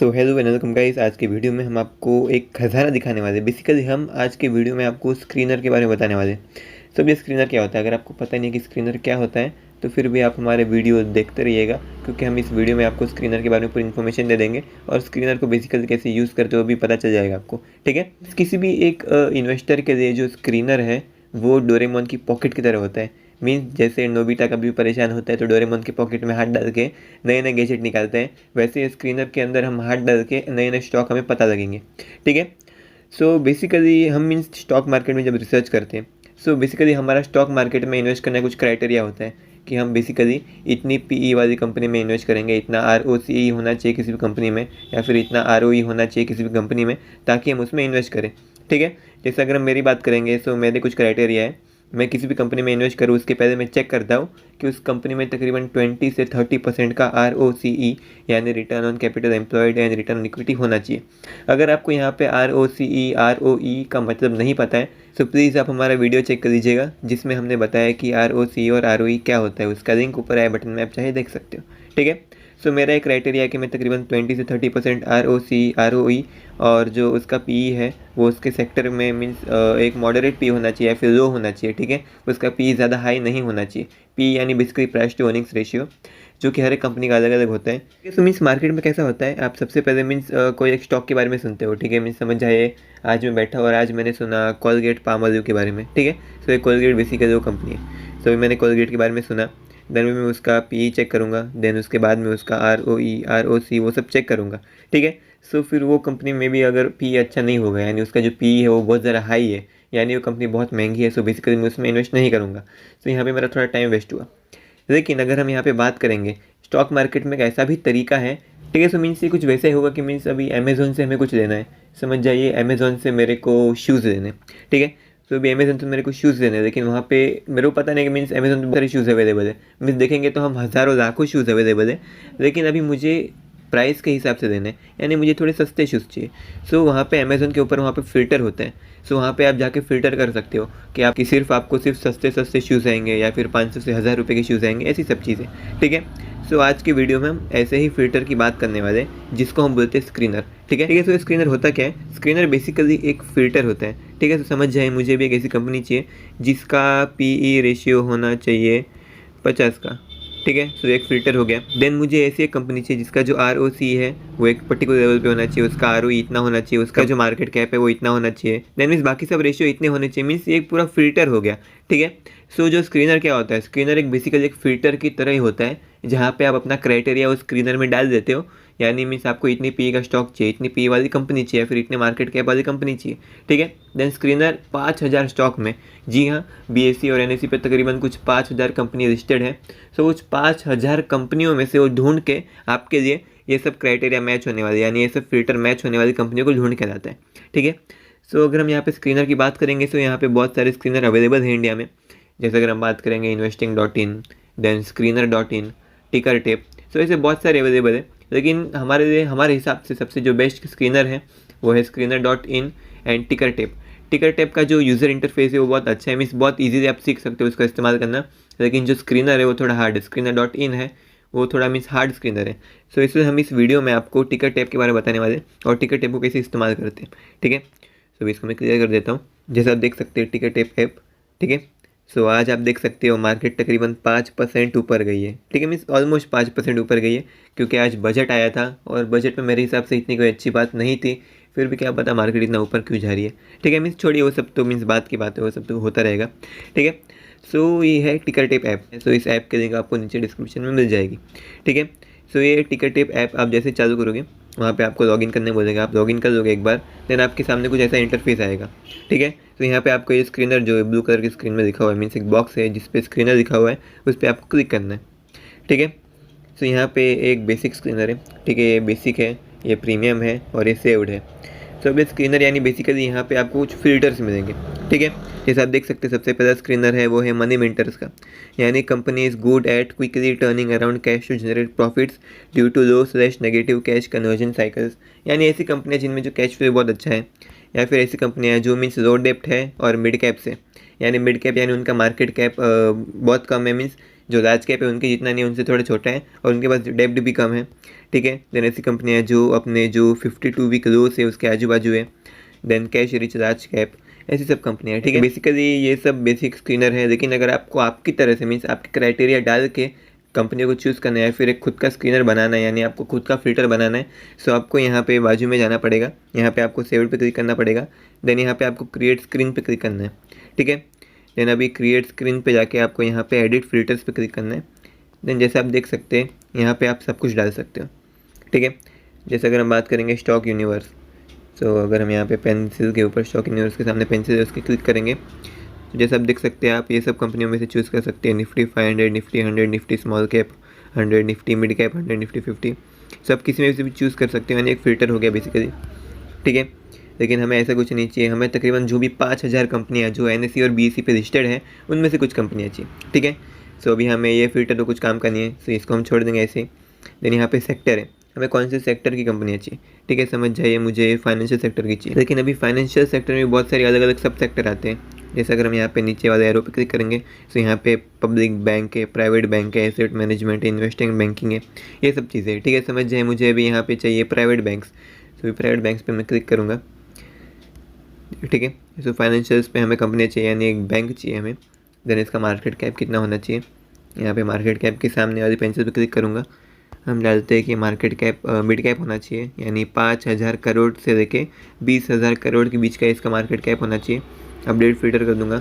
तो hello and welcome guys. आज के वीडियो में हम आपको एक खजाना दिखाने वाले हैं। बेसिकली हम आज के वीडियो में आपको स्क्रीनर के बारे में बताने वाले हैं। सब ये स्क्रीनर क्या होता है, अगर आपको पता नहीं है कि स्क्रीनर क्या होता है तो फिर भी आप हमारे वीडियो देखते रहिएगा, क्योंकि हम इस वीडियो में आपको स्क्रीनर के बारे में पूरी इन्फॉर्मेशन दे देंगे और स्क्रीनर को बेसिकली कैसे यूज़ करते हो भी पता चल जाएगा आपको। ठीक है, किसी भी एक इन्वेस्टर के लिए जो स्क्रीनर है वो डोरेमोन की पॉकेट की तरह होता है। मीन्स जैसे नोबिता कभी परेशान होता है तो डोरेमोन की पॉकेट में हाथ डाल के नए नए गैजेट निकालते हैं, वैसे स्क्रीनर के अंदर हम हाथ डाल के नए नए स्टॉक हमें पता लगेंगे। ठीक है, सो बेसिकली हम मीन्स स्टॉक मार्केट में जब रिसर्च करते हैं, सो बेसिकली हमारा स्टॉक मार्केट में इन्वेस्ट करने का कुछ क्राइटेरिया होता है कि हम बेसिकली इतनी पीई वाली कंपनी में इन्वेस्ट करेंगे, इतना आरओसी होना चाहिए किसी भी कंपनी में, या फिर इतना आरओई होना चाहिए किसी भी कंपनी में, ताकि हम उसमें इन्वेस्ट करें। ठीक है, जैसे अगर हम मेरी बात करेंगे तो मेरे कुछ क्राइटेरिया है। मैं किसी भी कंपनी में इन्वेस्ट करूँ उसके पहले मैं चेक करता हूँ कि उस कंपनी में तकरीबन 20 से 30% का ROCE यानी return on capital employed and return on equity होना चाहिए। अगर आपको यहाँ पे ROCE ROE का मतलब नहीं पता है तो प्लीज़ आप हमारा वीडियो चेक कर लीजिएगा, जिसमें हमने बताया कि ROCE और ROE क्या होता है। उसका लिंक ऊपर आए बटन में आप चाहे देख सकते हो। ठीक है, सो मेरा एक क्राइटेरिया है कि मैं तकरीबन 20 से 30% ROCE ROE और जो उसका PE है वो उसके सेक्टर में मीन्स एक मॉडरेट पी होना चाहिए या फिर लो होना चाहिए। ठीक है, उसका पी ज़्यादा हाई नहीं होना चाहिए। पी यानी basically price to earnings ratio, जो कि हर एक कंपनी का अलग अलग होता है। तो मीन्स मार्केट में कैसा होता है, आप सबसे पहले मीन्स कोई एक स्टॉक के बारे में सुनते हो। ठीक है, मीन्स समझ जाइए आज मैं बैठा और आज मैंने सुना कोलगेट पामोलिव के बारे में। ठीक है, सो ये कोलगेट बेसिकली वो कंपनी है। सो मैंने कोलगेट के बारे में सुना, देन मैं उसका पी चेक करूँगा, देन उसके बाद में उसका ROE ROC वो सब चेक करूँगा। ठीक है, सो फिर वो कंपनी में भी अगर पी अच्छा नहीं होगा, यानी उसका जो पी है वो बहुत ज़्यादा हाई है, यानी वो कंपनी बहुत महंगी है, सो बेसिकली मैं उसमें इन्वेस्ट नहीं करूँगा। तो यहाँ पे मेरा थोड़ा टाइम वेस्ट हुआ। लेकिन अगर हम यहाँ पे बात करेंगे स्टॉक मार्केट में एक ऐसा भी तरीका है। ठीक है, सो मीन्स ये कुछ वैसे ही होगा कि मीन्स अभी अमेज़ोन से हमें कुछ लेना है, समझ जाइए अमेज़ोन से मेरे को शूज़ लेने हैं। ठीक है, तो अभी अमेज़ोन से मेरे को शूज़ लेने हैं, लेकिन वहाँ पे मेरे को पता नहीं कि मीन्स अमेज़ोन पे बहुत सारे शूज़ अवेलेबल है। मीन्स देखेंगे तो हम हज़ारों लाखों शूज़ अवेलेबल है, लेकिन अभी मुझे प्राइस के हिसाब से देने हैं, यानी मुझे थोड़े सस्ते शूज़ चाहिए। सो वहाँ पे अमेज़ोन के ऊपर वहाँ पे फ़िल्टर होते हैं। सो वहाँ पे आप जाके फ़िल्टर कर सकते हो कि आपकी आपको सिर्फ सस्ते सस्ते शूज़ आएंगे या फिर 500 से 1000 रुपये के शूज़ आएंगे, ऐसी सब चीज़ें। ठीक है, सो आज की वीडियो में हम ऐसे ही फ़िल्टर की बात करने वाले हैं, जिसको हम बोलते हैं स्क्रीनर। ठीक है, सो स्क्रीनर होता क्या है? स्क्रीनर बेसिकली एक फ़िल्टर होता है। ठीक है, तो समझ जाए मुझे भी एक ऐसी कंपनी चाहिए जिसका PE रेशियो होना चाहिए 50 का। ठीक है, सो एक फ़िल्टर हो गया। देन मुझे ऐसी एक कंपनी चाहिए जिसका जो ROC है वो एक पर्टिकुलर लेवल पे होना चाहिए, उसका ROE इतना होना चाहिए, उसका जो मार्केट कैप है वो इतना होना चाहिए। देन मीन्स बाकी सब रेशियो इतने होने चाहिए। मीन्स ये एक पूरा फ़िल्टर हो गया। ठीक है, सो जो स्क्रीनर क्या होता है, स्क्रीनर एक बेसिकली एक फ़िल्टर की तरह ही होता है, जहाँ पे आप अपना क्राइटेरिया उस स्क्रीनर में डाल देते हो। यानी मीन्स आपको इतनी पी का स्टॉक चाहिए, इतनी पी वाली कंपनी चाहिए, फिर इतने मार्केट कैप वाली कंपनी चाहिए। ठीक है, देन स्क्रीनर 5000 स्टॉक में, जी हाँ, BSE और NSE पे तकरीबन कुछ 5000 कंपनी लिस्टेड है। सो कुछ 5000 कंपनियों में से वो ढूंढ के आपके लिए ये सब क्राइटेरिया मैच होने वाले, यानी ये सब फिल्टर मैच होने वाली कंपनियों को ढूंढ के लाता है। ठीक है, सो अगर हम यहाँ पे स्क्रीनर की बात करेंगे तो यहाँ पे बहुत सारे स्क्रीनर अवेलेबल हैं इंडिया में। जैसे अगर हम बात करेंगे investing.in, देन screener.in, टिकर टेप, सो ऐसे बहुत सारे अवेलेबल है। लेकिन हमारे लिए हमारे हिसाब से सबसे जो बेस्ट स्क्रीनर है वो है screener.in एंड टिकर टेप। टिकर टेप का जो यूज़र इंटरफेस है वो बहुत अच्छा है, मीन्स बहुत इजीली आप सीख सकते हो उसका इस्तेमाल करना। लेकिन जो स्क्रीनर है वो थोड़ा हार्ड है, screener.in है वो थोड़ा मीन्स हार्ड स्क्रीनर है। सो इसलिए हम इस वीडियो में आपको टिकर टेप के बारे में बताने वाले हैं और टिकर टेप को कैसे इस्तेमाल करते हैं। ठीक है, सो इसको मैं क्लियर कर देता हूँ। जैसे आप देख सकते हैं टिकर टेप ऐप। ठीक है, सो आज आप देख सकते हो मार्केट तकरीबन 5% ऊपर गई है। ठीक है, मीन्स ऑलमोस्ट 5% ऊपर गई है, क्योंकि आज बजट आया था और बजट में मेरे हिसाब से इतनी कोई अच्छी बात नहीं थी, फिर भी क्या पता मार्केट इतना ऊपर क्यों जा रही है। ठीक है, मीन्स छोड़िए वो सब, तो मीन्स बात की बात है, वो सब तो होता रहेगा। ठीक है, सो ये है टिकर टेप ऐप। सो इस ऐप के लिंक आपको नीचे डिस्क्रिप्शन में मिल जाएगी। ठीक है, सो ये टिकर टेप ऐप आप जैसे चालू करोगे वहाँ पे आपको लॉगिन करने बोलेगा, आप लॉगिन कर लोगे एक बार, देन आपके सामने कुछ ऐसा इंटरफेस आएगा। ठीक है, तो यहाँ पे आपको ये स्क्रीनर जो है ब्लू कलर की स्क्रीन में लिखा हुआ है, मीन्स एक बॉक्स है जिस पे स्क्रीनर लिखा हुआ है, उस पर आपको क्लिक करना है। ठीक है, तो यहाँ पे एक बेसिक स्क्रीनर है। ठीक है, ये बेसिक है, ये प्रीमियम है और ये सेव्ड है। तो अब ये स्क्रीनर यानी बेसिकली यहाँ पे आपको कुछ फिल्टर्स मिलेंगे। ठीक है, जैसे आप देख सकते हैं सबसे पहला स्क्रीनर है वो है मनी मिंटर्स का, यानी company is good at quickly turning around cash to generate profits due to low slash negative cash conversion cycles. यानी ऐसी कंपनियाँ जिनमें जो कैश फ्लो बहुत अच्छा है, या फिर ऐसी कंपनियाँ जो मीन्स लो डेप्ट है और मिड कैप से, यानी मिड कैप यानी उनका मार्केट कैप बहुत कम है, मीन्स जो लार्ज कैप है उनके जितना नहीं, उनसे थोड़ा छोटा है और उनके पास डेप्ट भी कम है। ठीक है। देन ऐसी कंपनियाँ जो अपने जो 52 वीक लोस है उसके आजू बाजू है। Then cash rich, large cap, ऐसी सब कंपनियाँ, ठीक है। बेसिकली ये सब बेसिक स्क्रीनर है, लेकिन अगर आपको आपकी तरह से मीन्स आपके क्राइटेरिया डाल के कंपनियों को चूज़ करना है, फिर एक खुद का स्क्रीनर बनाना है, यानी आपको खुद का फिल्टर बनाना है, सो आपको यहाँ पे बाजू में जाना पड़ेगा। यहाँ पे आपको सेव पे क्लिक करना पड़ेगा। देन यहाँ पे आपको क्रिएट स्क्रीन पे क्लिक करना है, ठीक है। देन अभी क्रिएट स्क्रीन पे जाके आपको यहाँ पे एडिट फिल्टर्स पे क्लिक करना है। देन जैसे आप देख सकते हैं यहाँ पे आप सब कुछ डाल सकते हो, ठीक है। जैसे अगर हम बात करेंगे स्टॉक यूनिवर्स, तो अगर हम यहाँ पे पेंसिल के ऊपर स्टॉक यूनिवर्स के सामने पेंसिल है उसके क्लिक करेंगे, तो जैसे आप देख सकते हैं आप ये सब कंपनियों में से चूज़ कर सकते हैं। Nifty 500, Nifty 100, Nifty small cap 100, Nifty mid cap 100, Nifty 50, सब किसी में से भी चूज़ कर सकते हैं, यानी एक फ़िल्टर हो गया बेसिकली, ठीक है। लेकिन हमें ऐसा कुछ नहीं चाहिए, हमें तकरीबन जो भी 5000 कंपनियाँ जो NSE और BSE पे रजिस्टर्ड है उनमें से कुछ कंपनियाँ चाहिए, ठीक है। सो अभी हमें ये फ़िल्टर तो कुछ काम का नहीं है, सो इसको हम छोड़ देंगे ऐसे ही। देन यहाँ पे सेक्टर है, हमें कौन से सेक्टर की कंपनियाँ चाहिए, ठीक है। समझ जाइए मुझे फाइनेंशियल सेक्टर की चाहिए, लेकिन अभी फाइनेंशियल सेक्टर में बहुत सारे अलग अलग सब सेक्टर आते हैं। जैसे अगर हम यहाँ पे नीचे वाले एरो पे क्लिक करेंगे तो यहाँ पे पब्लिक बैंक है, प्राइवेट बैंक है, एसेट मैनेजमेंट है, इन्वेस्टिंग बैंकिंग है, ये सब चीज़ें हैं, ठीक है। समझ जाए मुझे अभी यहाँ पे चाहिए प्राइवेट बैंक्स, तो प्राइवेट बैंक्स पे मैं क्लिक करूँगा, ठीक है। तो फाइनेंशियल्स पे हमें कंपनियाँ चाहिए, यानी एक बैंक चाहिए हमें। देन इसका मार्केट कैप कितना होना चाहिए, यहाँ पे मार्केट कैप के सामने वाली पेंसिल पे क्लिक करूँगा। हम डालते हैं कि मार्केट कैप मिड कैप होना चाहिए, यानी 5000 करोड़ से लेके 20,000 करोड़ के बीच का इसका मार्केट कैप होना चाहिए। अपडेट फिल्टर कर दूंगा।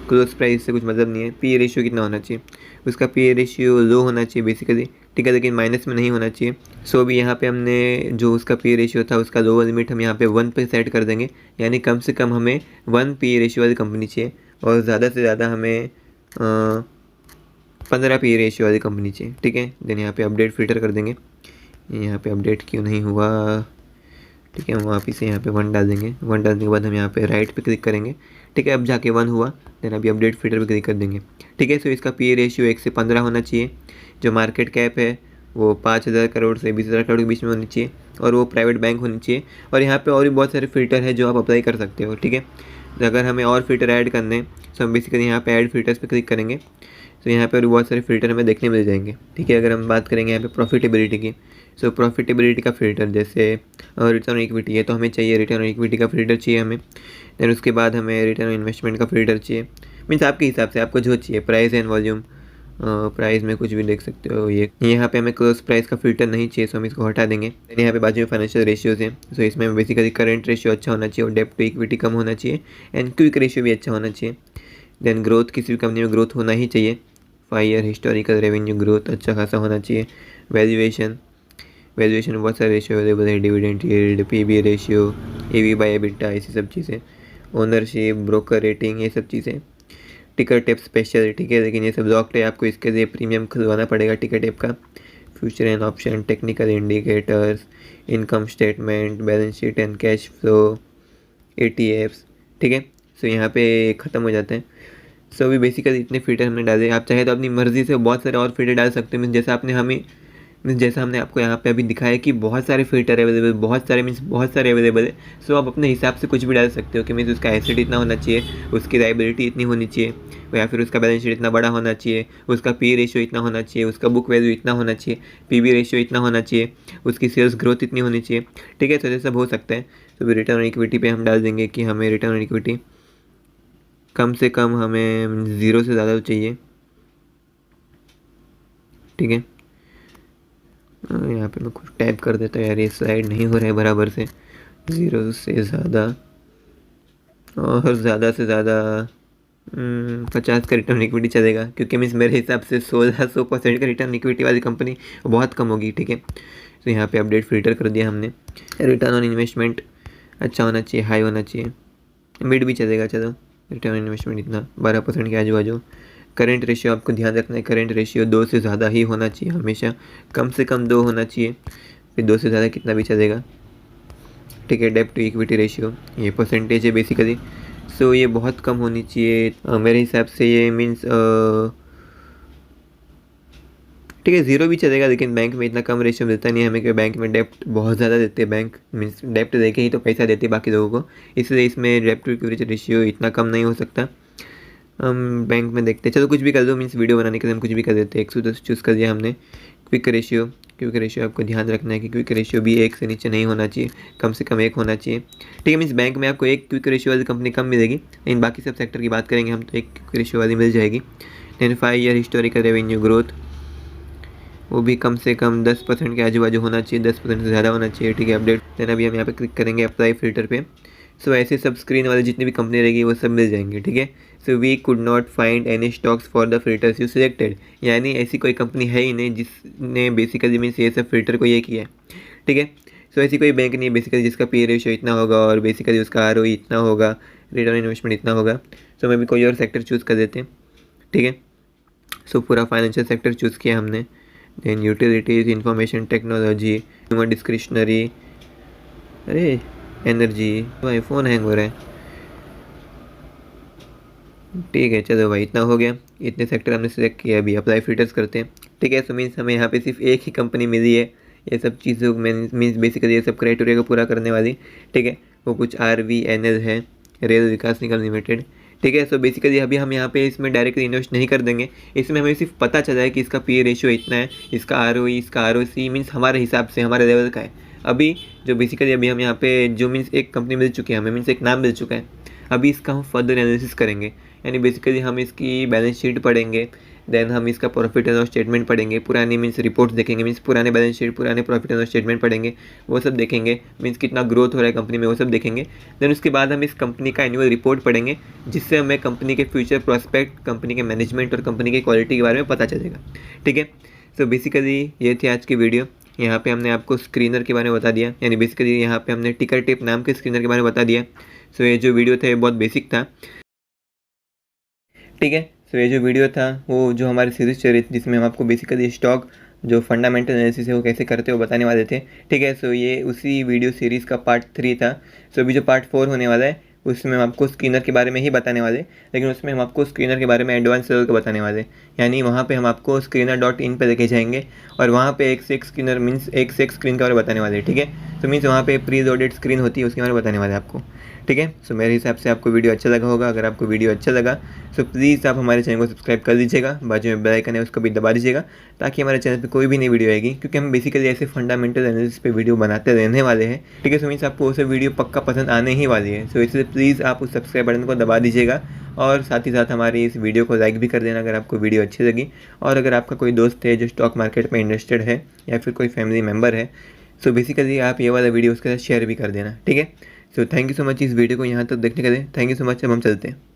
क्लोज प्राइस से कुछ मतलब नहीं है। पी रेशियो कितना होना चाहिए, उसका पी रेशियो लो होना चाहिए बेसिकली, ठीक है, लेकिन माइनस में नहीं होना चाहिए। सो अभी यहाँ पे हमने जो उसका पी रेशियो था उसका लोअर लिमिट हम यहाँ पे 1 पे सेट कर देंगे, यानी कम से कम हमें 1 पी रेशियो वाली कंपनी चाहिए और ज़्यादा से ज़्यादा हमें 15 पी रेशियो वाली कंपनी चाहिए, ठीक है। देन यहाँ पे अपडेट फिल्टर कर देंगे। यहाँ पे अपडेट क्यों नहीं हुआ, ठीक है, हम वापस से यहाँ पे 1 डाल देंगे। 1 डालने के बाद हम यहाँ पे राइट पे क्लिक करेंगे, ठीक है। अब जाके 1 हुआ, देन अभी अपडेट फिल्टर पे क्लिक कर देंगे, ठीक है। सो इसका पी रेशियो 1 से 15 होना चाहिए। जो मार्केट कैप है वो 5000 करोड़ से 20,000 करोड़ के बीच में होनी चाहिए और वो प्राइवेट बैंक होनी चाहिए। और यहाँ पे और भी बहुत सारे फिल्टर है जो आप अप्लाई कर सकते हो, ठीक है। तो अगर हमें और फिल्टर ऐड करने हैं तो हम बेसिकली यहाँ पे ऐड फिल्टर्स पे क्लिक करेंगे, तो यहाँ पे और बहुत सारे फिल्टर हमें देखने मिल जाएंगे, ठीक है। अगर हम बात करेंगे यहाँ पे प्रॉफिटेबिलिटी की, सो प्रॉफिटेबिलिटी का फिल्टर जैसे रिटर्न ऑन इक्विटी है, तो हमें चाहिए रिटर्न ऑन इक्विटी का फिल्टर चाहिए हमें। देन उसके बाद हमें रिटर्न ऑन इन्वेस्टमेंट का फिल्टर चाहिए, मीन्स आपके हिसाब से आपको जो चाहिए। प्राइस एंड वॉल्यूम, प्राइस में कुछ भी देख सकते हो। ये यहाँ पे हमें क्लोज प्राइस का फिल्टर नहीं चाहिए, सो हम इसको हटा देंगे। देन यहाँ पे बाजू में फाइनेंशियल रेशियोज हैं, सो इसमें बेसिकली करंट रेशियो अच्छा होना चाहिए और डेब्ट टू इक्विटी कम होना चाहिए एंड क्विक रेशियो भी अच्छा होना चाहिए। देन ग्रोथ, किसी भी कंपनी में ग्रोथ होना ही चाहिए। 5 ईयर हिस्टोरिकल रेवेन्यू ग्रोथ अच्छा खासा होना चाहिए। वैल्यूएशन में बहुत सारे रेशियो अवेलेबल है, dividend yield, PB ratio, EV by EBITDA, ऐसी सब चीज़ें। ओनरशिप, ब्रोकर रेटिंग, ये सब चीज़ें। टिकर टेप स्पेशल, ठीक है, लेकिन ये सब लॉक्ड है, आपको इसके लिए प्रीमियम खुलवाना पड़ेगा टिकर टेप का। Future and option, technical indicators, income statement, balance sheet and cash flow, ETFs, ठीक है। सो यहाँ पे ख़त्म हो जाते हैं। सो अभी बेसिकली इतने फिल्टर हमने डाले। आप चाहे तो अपनी मर्ज़ी से बहुत सारे और फिल्टर डाल सकते हो, मीन्स जैसा हमने आपको यहाँ पे अभी दिखाया कि बहुत सारे फिल्टर अवेलेबल, बहुत सारे अवेलेबल है। सो आप अपने हिसाब से कुछ भी डाल सकते हो कि मीन्स उसका एसेट इतना होना चाहिए, उसकी लायबिलिटी इतनी होनी चाहिए, या फिर उसका बैलेंस शीट इतना बड़ा होना चाहिए, उसका पी रेशियो इतना होना चाहिए, उसका बुक वैल्यू इतना होना चाहिए, पीबी रेशियो इतना होना चाहिए, उसकी सेल्स ग्रोथ इतनी होनी चाहिए, ठीक है। तो ये सब हो सकता है। तो रिटर्न ऑन इक्विटी पे हम डाल देंगे कि हमें रिटर्न ऑन इक्विटी कम से कम हमें 0 से ज़्यादा चाहिए, ठीक है। यहाँ पे मैं कुछ टाइप कर देता हूँ यार, ये स्लाइड नहीं हो रहा है बराबर से। 0 से ज़्यादा और ज़्यादा से ज़्यादा 50 का रिटर्न इक्विटी चलेगा, क्योंकि मीन्स मेरे हिसाब से 1600% का रिटर्न इक्विटी वाली कंपनी बहुत कम होगी, ठीक है। तो यहाँ पे अपडेट फिल्टर कर दिया हमने। रिटर्न ऑन इन्वेस्टमेंट अच्छा होना चाहिए, हाई होना चाहिए, मिड भी चलेगा, चलो। रिटर्न ऑन इन्वेस्टमेंट इतना 12% के आजू बाजू। करंट रेशियो आपको ध्यान रखना है, करंट रेशियो 2 से ज़्यादा ही होना चाहिए हमेशा, कम से कम 2 होना चाहिए, फिर 2 से ज़्यादा कितना भी चलेगा, ठीक है। डेब्ट टू इक्विटी रेशियो, ये परसेंटेज है बेसिकली। सो ये बहुत कम होनी चाहिए मेरे हिसाब से। ये मीन्स ठीक है, 0 भी चलेगा, लेकिन बैंक में इतना कम रेशियो मिलता नहीं है हमें, क्योंकि बैंक में डेप्ट बहुत ज़्यादा देते हैं। बैंक मीन्स डेप्ट देके ही तो पैसा देते हैं बाकी लोगों को, इसलिए इसमें डेब्ट टू इक्विटी रेशियो इतना कम नहीं हो सकता। हम बैंक में देखते हैं, चलो कुछ भी कर दो, मीन्स वीडियो बनाने के लिए हम कुछ भी कर देते हैं। 110 चूज़ कर दिया हमने। क्विक रेशियो क्विक रेशियो आपको ध्यान रखना है कि क्विक रेशियो भी 1 से नीचे नहीं होना चाहिए, कम से कम 1 होना चाहिए। ठीक है, मीन्स बैंक में आपको एक क्विक रेशियो वाली कंपनी कम मिलेगी, लेकिन बाकी सब सेक्टर की बात करेंगे हम तो एक क्विक रेशियो वाली मिल जाएगी। Then 5 year historical revenue growth, वो भी कम से कम 10% के आजू बाजू होना चाहिए, 10% से ज़्यादा होना चाहिए। ठीक है, अपडेट। देन अभी हम यहाँ पे क्लिक करेंगे अप्लाई फिल्टर पे। सो ऐसे सब स्क्रीन वाले जितनी भी कंपनी रहेगी वो सब मिल जाएंगी। ठीक है, so we could not find any stocks for the filters you selected, यानी ऐसी कोई कंपनी है ही नहीं जिसने बेसिकली मीन्स ये सब फिल्टर को ये किया है। ठीक है, सो ऐसी कोई बैंक नहीं है बेसिकली जिसका पी रेशियो इतना होगा और बेसिकली उसका ROE इतना होगा, रिटर्न ऑन इन्वेस्टमेंट इतना होगा। सो मैं भी कोई और सेक्टर चूज़ कर देते हैं। ठीक है, सो पूरा फाइनेंशियल सेक्टर चूज़ किया हमने। Then utilities, information technology, human discretionary, अरे एनर्जी, भाई फ़ोन हैंग हो रहा है। ठीक है, चलो भाई इतना हो गया, इतने सेक्टर हमने सिलेक्ट किया। अभी अप्लाई फिल्टर्स करते हैं। ठीक है, सो मीन्स हमें यहाँ पे सिर्फ एक ही कंपनी मिली है ये सब चीज़ों मीन्स बेसिकली ये सब क्राइटेरिया को पूरा करने वाली। ठीक है, वो कुछ RVNL है, रेल विकास निगम लिमिटेड। ठीक है, सो बेसिकली अभी हम यहाँ पे इसमें डायरेक्टली इन्वेस्ट नहीं कर देंगे, इसमें हमें सिर्फ पता चला है कि इसका पी रेशियो इतना है, इसका ROE, इसका ROC मीन्स हमारे हिसाब से हमारे लेवल का है। अभी जो बेसिकली अभी हम यहाँ पे जो मीन्स एक कंपनी मिल चुकी है हमें, मीन्स एक नाम मिल चुका है, अभी इसका हम फर्दर एनालिसिस करेंगे। यानी बेसिकली हम इसकी बैलेंस शीट पढ़ेंगे, देन हम इसका प्रॉफिट एंड लॉस स्टेटमेंट पढ़ेंगे, पुरानी मीन्स रिपोर्ट्स देखेंगे, मीन्स पुराने बैलेंस शीट, पुराने प्रॉफिट एंड लॉस स्टेटमेंट पढ़ेंगे, वो सब देखेंगे, मीन्स कितना ग्रोथ हो रहा है कंपनी में वो सब देखेंगे। देन उसके बाद हम इस कंपनी का एनुअल रिपोर्ट पढ़ेंगे, जिससे हमें कंपनी के फ्यूचर प्रॉस्पेक्ट, कंपनी के मैनेजमेंट और कंपनी की क्वालिटी के बारे में पता चलेगा। ठीक है, सो बेसिकली ये थी आज की वीडियो। यहाँ पे हमने आपको स्क्रीनर के बारे में बता दिया, यानी बेसिकली यहाँ पे हमने टिकर टेप नाम के स्क्रीनर के बारे में बता दिया। सो ये जो वीडियो था ये बहुत बेसिक था। ठीक है, सो ये जो वीडियो था वो जो हमारी सीरीज चल रही थी जिसमें हम आपको बेसिकली स्टॉक जो फंडामेंटल एनालिसिस है वो कैसे करते हो बताने वाले थे। ठीक है, सो ये उसी वीडियो सीरीज़ का पार्ट 3 था। सो अभी जो पार्ट 4 होने वाला है उसमें हम आपको स्क्रीनर के बारे में ही बताने वाले, लेकिन उसमें हम आपको स्क्रीनर के बारे में एडवांस लेवल का बताने वाले। यानी वहाँ पे हम आपको screener.in पे लेके जाएंगे और वहाँ पे एक से एक स्क्रीनर मीन्स एक से एक स्क्रीन के बारे में बताने वाले। ठीक है, तो मीन्स वहाँ पे प्री लोडेड स्क्रीन होती है उसके बारे में बताने वाले आपको। ठीक है, सो मेरे हिसाब से आपको वीडियो अच्छा लगा होगा। अगर आपको वीडियो अच्छा लगा सो प्लीज़ आप हमारे चैनल को सब्सक्राइब कर लीजिएगा, बाजू में बेल आइकन है उसको भी दबा दीजिएगा, ताकि हमारे चैनल पे कोई भी नई वीडियो आएगी, क्योंकि हम बेसिकली ऐसे फंडामेंटल एनालिसिस पे वीडियो बनाते रहने वाले हैं। ठीक है, सो मीन्स आपको वो सब वीडियो पक्का पसंद आने ही वाली है। सो इसलिए प्लीज़ आप उस सब्सक्राइब बटन को दबा दीजिएगा और साथ ही साथ हमारी इस वीडियो को लाइक भी कर देना अगर आपको वीडियो अच्छी लगी। और अगर आपका कोई दोस्त है जो स्टॉक मार्केट में इंटरेस्टेड है या फिर कोई फैमिली मेम्बर है, सो बेसिकली आप ये वाला वीडियो उसके साथ शेयर भी कर देना। ठीक है, so thank you so much इस वीडियो को यहाँ तक देखने के लिए। Thank you so much. अब हम चलते हैं।